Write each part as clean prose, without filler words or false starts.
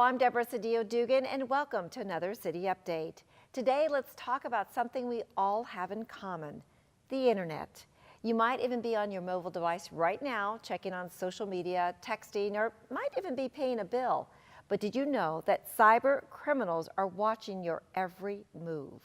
I'm Deborah Cedillo-Dugan, and welcome to another City Update. Today, let's talk about something we all have in common, the internet. You might even be on your mobile device right now, checking on social media, texting, or might even be paying a bill. But did you know that cyber criminals are watching your every move?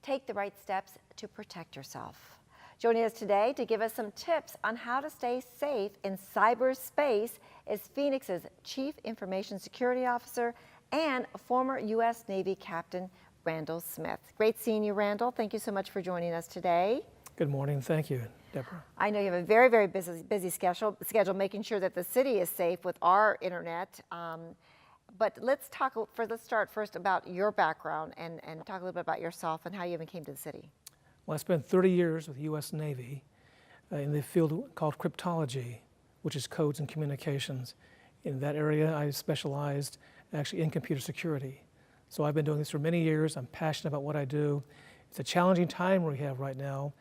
Take the right steps to protect yourself. Joining us today to give us some tips on how to stay safe in cyberspace is Phoenix's Chief Information Security Officer and former U.S. Navy Captain Randell Smith. Great seeing you, Randell. Thank you so much for joining us today. Good morning. Thank you, Deborah. I know you have a very, very busy schedule making sure that the city is safe with our internet. But let's start first about your background and talk a little bit about yourself and how you even came to the city. Well, I spent 30 years with the U.S. Navy in the field called cryptology, which is codes and communications. In that area, I specialized actually in computer security. So I've been doing this for many years. I'm passionate about what I do. It's a challenging time we have right now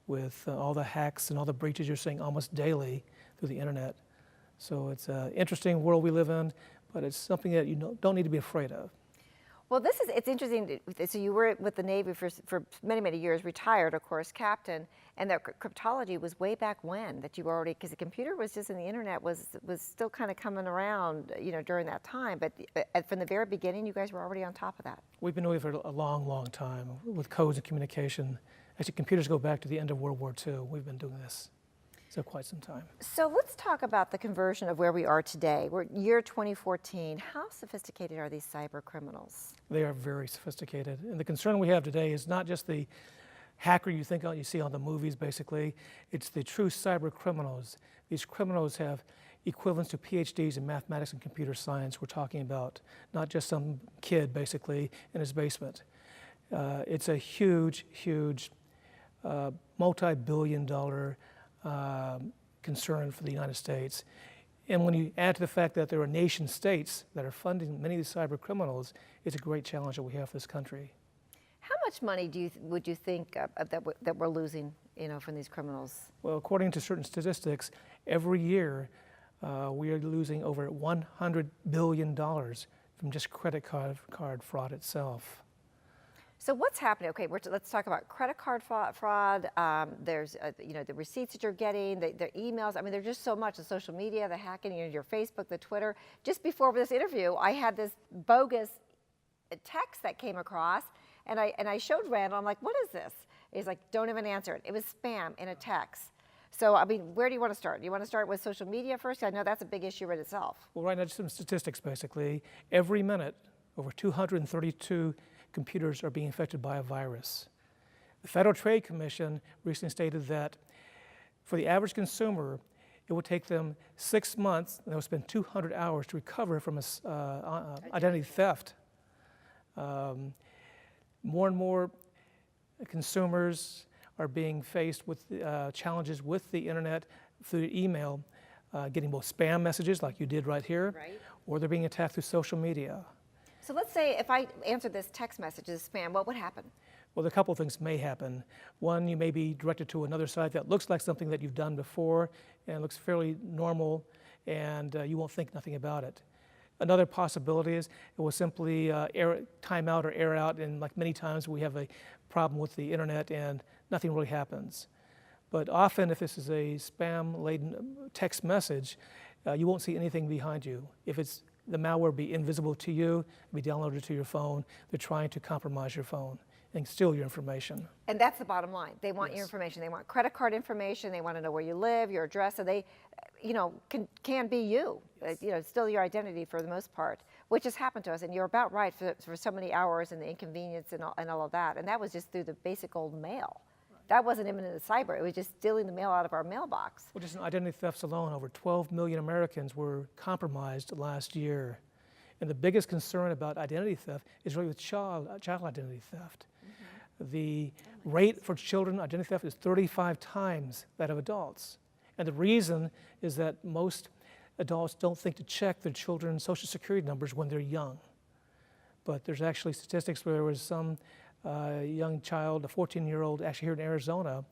with all the hacks and all the breaches you're seeing almost daily through the internet. So it's an interesting world we live in, but it's something that you don't need to be afraid of. Well, it's interesting. So you were with the Navy for many, many years, retired, of course, captain, and that cryptology was way back when that you were already, because the computer was just, and the internet was still kind of coming around, during that time. But from the very beginning, you guys were already on top of that. We've been doing it for a long, long time with codes and communication. Actually, computers go back to the end of World War II. We've been doing this so quite some time. So let's talk about the conversion of where we are today. We're year 2014. How sophisticated are these cyber criminals? They are very sophisticated. And the concern we have today is not just the hacker you see on the movies, basically. It's the true cyber criminals. These criminals have equivalents to PhDs in mathematics and computer science we're talking about, not just some kid, basically, in his basement. It's a huge, huge, multi-billion-dollar concern for the United States. And when you add to the fact that there are nation states that are funding many of these cyber criminals, it's a great challenge that we have for this country. How much money would you think that we're losing, from these criminals? Well, according to certain statistics, every year we are losing over $100 billion from just credit card fraud itself. So what's happening? Okay, let's talk about credit card fraud. There's, the receipts that you're getting, the emails. I mean, there's just so much. The social media, the hacking, your Facebook, the Twitter. Just before this interview, I had this bogus text that came across, and I showed Randall. I'm like, what is this? He's like, don't even answer it. It was spam in a text. So, I mean, where do you want to start? Do you want to start with social media first? I know that's a big issue in itself. Well, right now, just some statistics, basically. Every minute, over 232 computers are being affected by a virus. The Federal Trade Commission recently stated that for the average consumer, it would take them 6 months, and they would spend 200 hours to recover from identity theft. More and more consumers are being faced with challenges with the internet through email, getting both spam messages like you did right here, or they're being attacked through social media. So let's say if I answer this text message as spam, what would happen? Well, a couple of things may happen. One, you may be directed to another site that looks like something that you've done before and looks fairly normal, and you won't think nothing about it. Another possibility is it will simply time out or air out, and like many times we have a problem with the internet and nothing really happens. But often if this is a spam-laden text message, you won't see anything behind you. If it's the malware will be invisible to you, be downloaded to your phone. They're trying to compromise your phone and steal your information. And that's the bottom line. They want your information. They want credit card information. They want to know where you live, your address. So they, can be you. Still your identity for the most part, which has happened to us. And you're about right for so many hours and the inconvenience and all of that. And that was just through the basic old mail. That wasn't even in the cyber. It was just stealing the mail out of our mailbox. Well, just in identity thefts alone, over 12 million Americans were compromised last year. And the biggest concern about identity theft is really with child identity theft. Mm-hmm. The rate for children identity theft is 35 times that of adults. And the reason is that most adults don't think to check their children's social security numbers when they're young. But there's actually statistics where there was some young child, a 14-year-old, actually here in Arizona,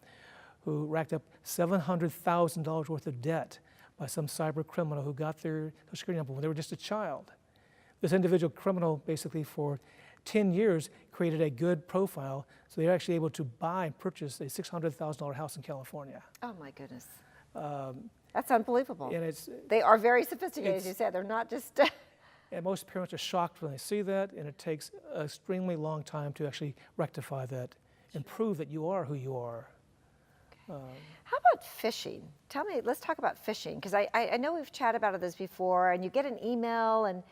who racked up $700,000 worth of debt by some cyber criminal who got their Social Security number when they were just a child. This individual criminal basically for 10 years created a good profile, so they're actually able to buy and purchase a $600,000 house in California. Oh my goodness. That's unbelievable. And they are very sophisticated, as you said. They're not just... and most parents are shocked when they see that, and it takes an extremely long time to actually rectify that and prove that you are who you are. How about phishing? Tell me, let's talk about phishing, because I know we've chatted about this before, and you get an email and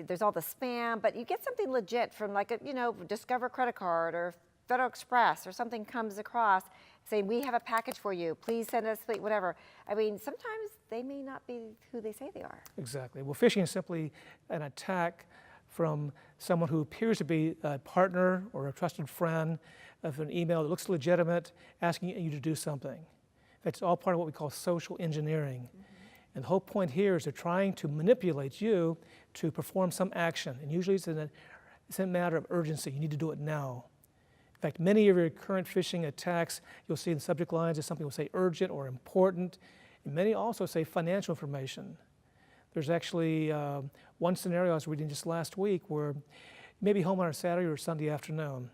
there's all the spam, but you get something legit from like a, Discover credit card or Federal Express or something comes across saying, we have a package for you, please send us, whatever. I mean, sometimes they may not be who they say they are. Exactly. Well, phishing is simply an attack from someone who appears to be a partner or a trusted friend of an email that looks legitimate, asking you to do something. In fact, it's all part of what we call social engineering. And the whole point here is they're trying to manipulate you to perform some action. And usually it's a matter of urgency. You need to do it now. In fact, many of your current phishing attacks, you'll see in the subject lines, is something will say urgent or important. And many also say financial information. There's actually one scenario I was reading just last week where you may be home on a Saturday or Sunday afternoon,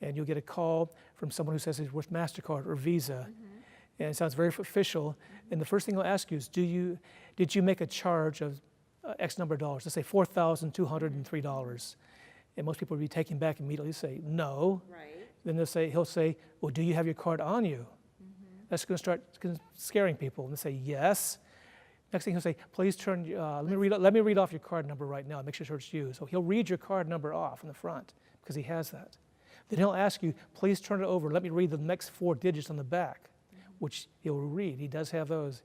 and you'll get a call from someone who says he's with MasterCard or Visa. And it sounds very official. And the first thing they'll ask you is, did you make a charge of X number of dollars? Let's say $4,203. And most people will be taken back immediately, say, no. Right. Then he'll say, well, do you have your card on you? That's going to start scaring people. And they say, yes. Next thing he'll say, please turn, let me read off your card number right now, make sure it's you. So he'll read your card number off in the front because he has that. Then he'll ask you, please turn it over, let me read the next 4 digits on the back, which he'll read. He does have those.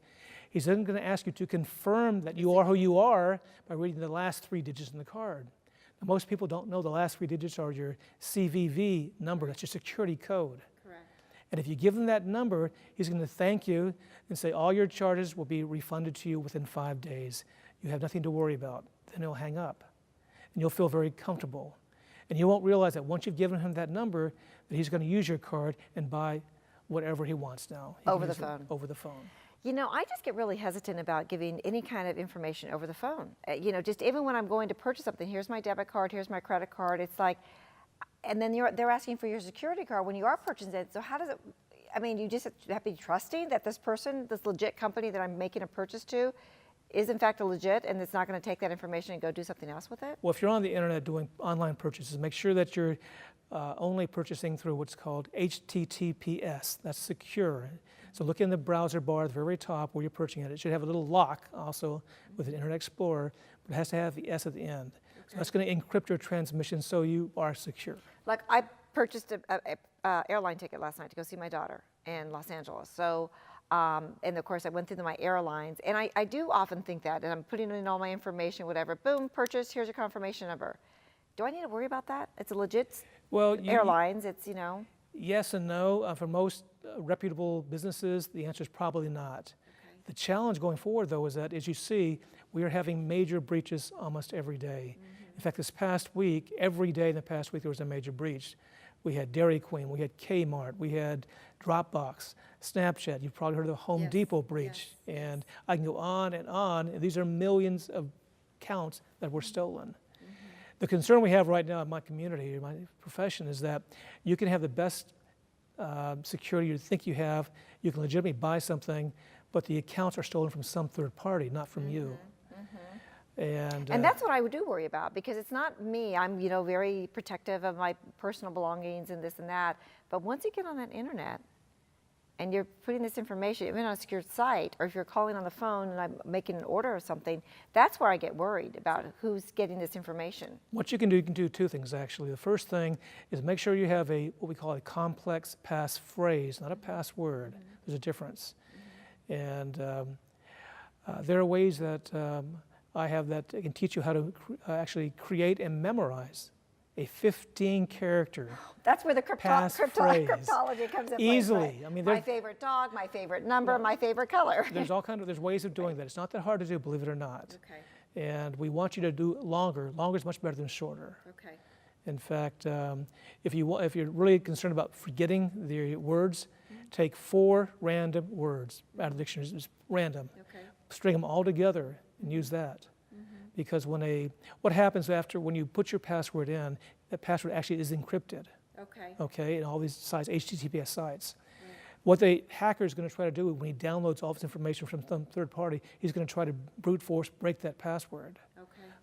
He's then going to ask you to confirm that you are who you are by reading the last 3 digits in the card. Now, most people don't know the last 3 digits are your CVV number. That's your security code. Correct. And if you give him that number, he's going to thank you and say all your charges will be refunded to you within 5 days. You have nothing to worry about. Then he'll hang up. And you'll feel very comfortable. And you won't realize that once you've given him that number, that he's going to use your card and buy whatever he wants now. Over the phone. Over the phone. I just get really hesitant about giving any kind of information over the phone. Just even when I'm going to purchase something, here's my debit card, here's my credit card. It's like, and then they're asking for your security card when you are purchasing it. So how does it, you just have to be trusting that this person, this legit company that I'm making a purchase to, is in fact a legit, and it's not going to take that information and go do something else with it? Well, if you're on the internet doing online purchases, make sure that you're only purchasing through what's called HTTPS. That's secure. So look in the browser bar at the very top where you're purchasing it. It should have a little lock also with an Internet Explorer, but it has to have the S at the end. Okay. So that's going to encrypt your transmission so you are secure. Like I purchased a airline ticket last night to go see my daughter in Los Angeles. So, and of course I went through my airlines, and I do often think that, and I'm putting in all my information, whatever, boom, purchase, here's your confirmation number. Do I need to worry about that? It's a legit airlines, it's, Yes and no. For most reputable businesses, the answer is probably not. Okay. The challenge going forward, though, is that, as you see, we are having major breaches almost every day. In fact, this past week, every day in the past week, there was a major breach. We had Dairy Queen, we had Kmart, we had Dropbox, Snapchat. You've probably heard of the Home Depot breach. Yes. And I can go on, and these are millions of accounts that were stolen. The concern we have right now in my community, in my profession, is that you can have the best security you think you have. You can legitimately buy something, but the accounts are stolen from some third party, not from you. And that's what I do worry about, because it's not me. I'm very protective of my personal belongings and this and that. But once you get on that internet and you're putting this information even on a secure site, or if you're calling on the phone and I'm making an order or something, that's where I get worried about who's getting this information. What you can do 2 things actually. The first thing is make sure you have what we call a complex passphrase, not a password. There's a difference. And there are ways that I have that can teach you how to actually create and memorize a 15-character That's where the cryptology comes in. Easily. Right? My favorite dog, my favorite number, my favorite color. There's ways of doing that. It's not that hard to do, believe it or not. Okay. And we want you to do longer. Longer is much better than shorter. Okay. In fact, if you're really concerned about forgetting the words, take 4 random words out of the dictionary. It's random. Okay. String them all together and use that. because what happens when you put your password in, that password actually is encrypted. Okay, in all these sites, HTTPS sites. What the hacker is going to try to do when he downloads all this information from some third party, he's going to try to brute force break that password.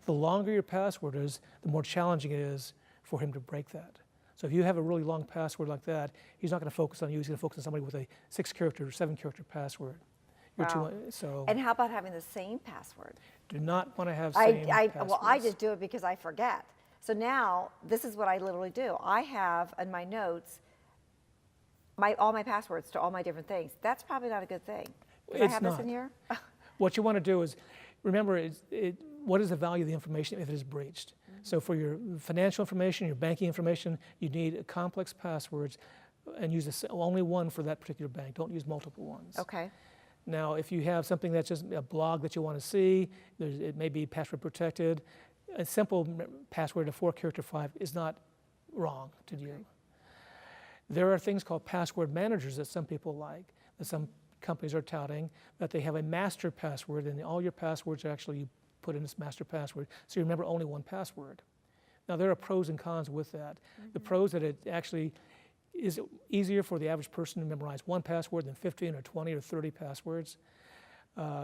The longer your password is, the more challenging it is for him to break that. So if you have a really long password like that, he's not going to focus on you. He's going to focus on somebody with a 6-character or 7-character password. Wow. And how about having the same password? Do not want to have same passwords. Well, I just do it because I forget. So now, this is what I literally do. I have in my notes all my passwords to all my different things. That's probably not a good thing. Can I have this in here? What you want to do is, remember, what is the value of the information if it is breached? So for your financial information, your banking information, you need complex passwords and use only one for that particular bank. Don't use multiple ones. Okay. Now, if you have something that's just a blog that you want to see, it may be password protected. A simple password of 4-character 5 is not wrong to you. There are things called password managers that some people like, that some companies are touting, that they have a master password, and all your passwords are actually you put in this master password, so you remember only one password. Now, there are pros and cons with that. The pros that it actually is easier for the average person to memorize one password than 15 or 20 or 30 passwords.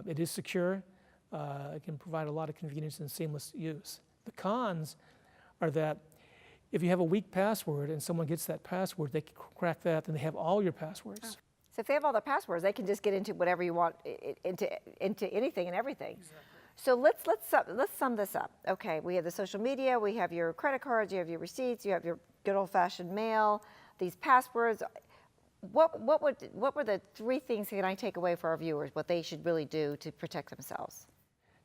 It is secure. It can provide a lot of convenience and seamless use. The cons are that if you have a weak password and someone gets that password, they can crack that, then they have all your passwords. Oh. So if they have all the passwords, they can just get into whatever you want, into anything and everything. Exactly. So let's sum this up. Okay, we have the social media, we have your credit cards, you have your receipts, you have your good old-fashioned mail, these passwords. What were the 3 things that I take away for our viewers, what they should really do to protect themselves?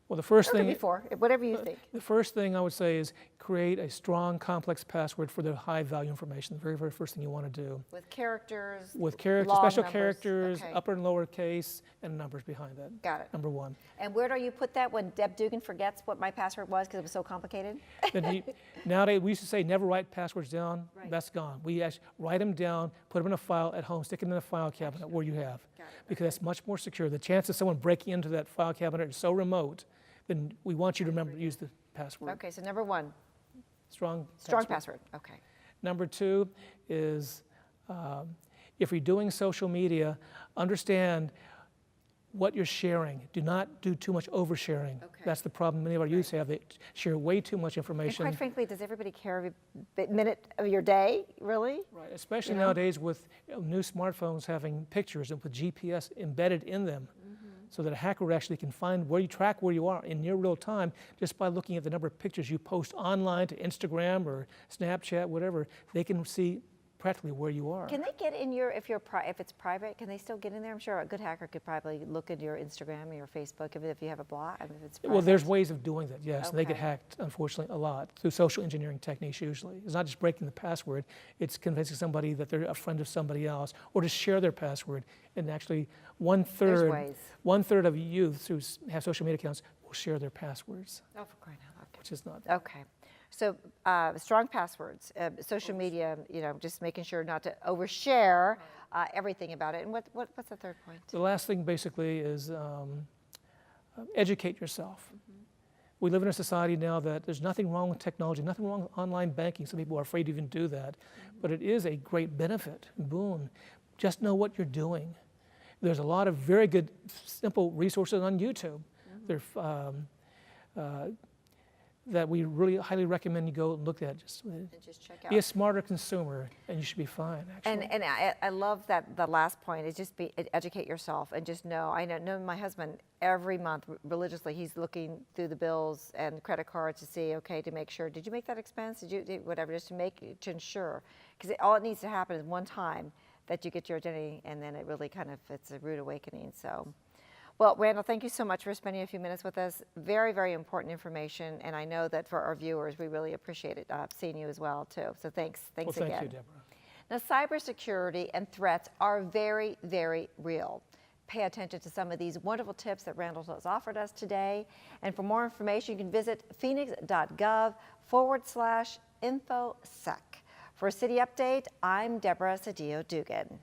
Well, the first thing, whatever you think. The first thing I would say is create a strong, complex password for the high-value information. The very, very first thing you want to do. With characters. With characters, special characters, upper and lower case, and numbers behind that. Got it. Number 1. And where do you put that when Deb Dugan forgets what my password was because it was so complicated? Nowadays, we used to say never write passwords down. Right. That's gone. We actually write them down, put them in a file at home, stick them in a file cabinet where you have. Because that's much more secure. The chance of someone breaking into that file cabinet is so remote. Then we want you to remember to use the password. Okay, so number 1. Strong password. Okay. Number 2 is if you're doing social media, understand what you're sharing. Do not do too much oversharing. Okay. That's the problem many of our youth have. They share way too much information. And quite frankly, does everybody care every minute of your day, really? Right, especially nowadays with new smartphones having pictures and with GPS embedded in them. So that a hacker actually can find track where you are in near real time just by looking at the number of pictures you post online to Instagram or Snapchat, whatever. They can see practically where you are. Can they get in if it's private, can they still get in there? I'm sure a good hacker could probably look into your Instagram or your Facebook if you have a blog, if it's private. Well, there's ways of doing that, yes. Okay. And they get hacked, unfortunately, a lot through social engineering techniques usually. It's not just breaking the password, it's convincing somebody that they're a friend of somebody else or to share their password. And actually, one third of youths who have social media accounts will share their passwords. Oh, for crying out loud. Which is not. Okay. So strong passwords, social media, just making sure not to overshare everything about it. And what's the third point? The last thing basically is educate yourself. We live in a society now that there's nothing wrong with technology, nothing wrong with online banking. Some people are afraid to even do that. But it is a great benefit, boon. Just know what you're doing. There's a lot of very good, simple resources on YouTube. That we really highly recommend you go and look at. Just check out. Be a smarter consumer, and you should be fine, actually. And I love that the last point is just educate yourself and just know. I know my husband every month religiously he's looking through the bills and credit cards to see, okay, to make sure, did you make that expense? Did you whatever, just to ensure, because all it needs to happen is one time that you get your identity, and then it really it's a rude awakening. So. Well, Randell, thank you so much for spending a few minutes with us. Very, very important information, and I know that for our viewers, we really appreciate it seeing you as well, too. So thanks again. Thank you, Deborah. Now, cybersecurity and threats are very, very real. Pay attention to some of these wonderful tips that Randell has offered us today. And for more information, you can visit phoenix.gov/infosec. For a City Update, I'm Deborah Cedillo Dugan.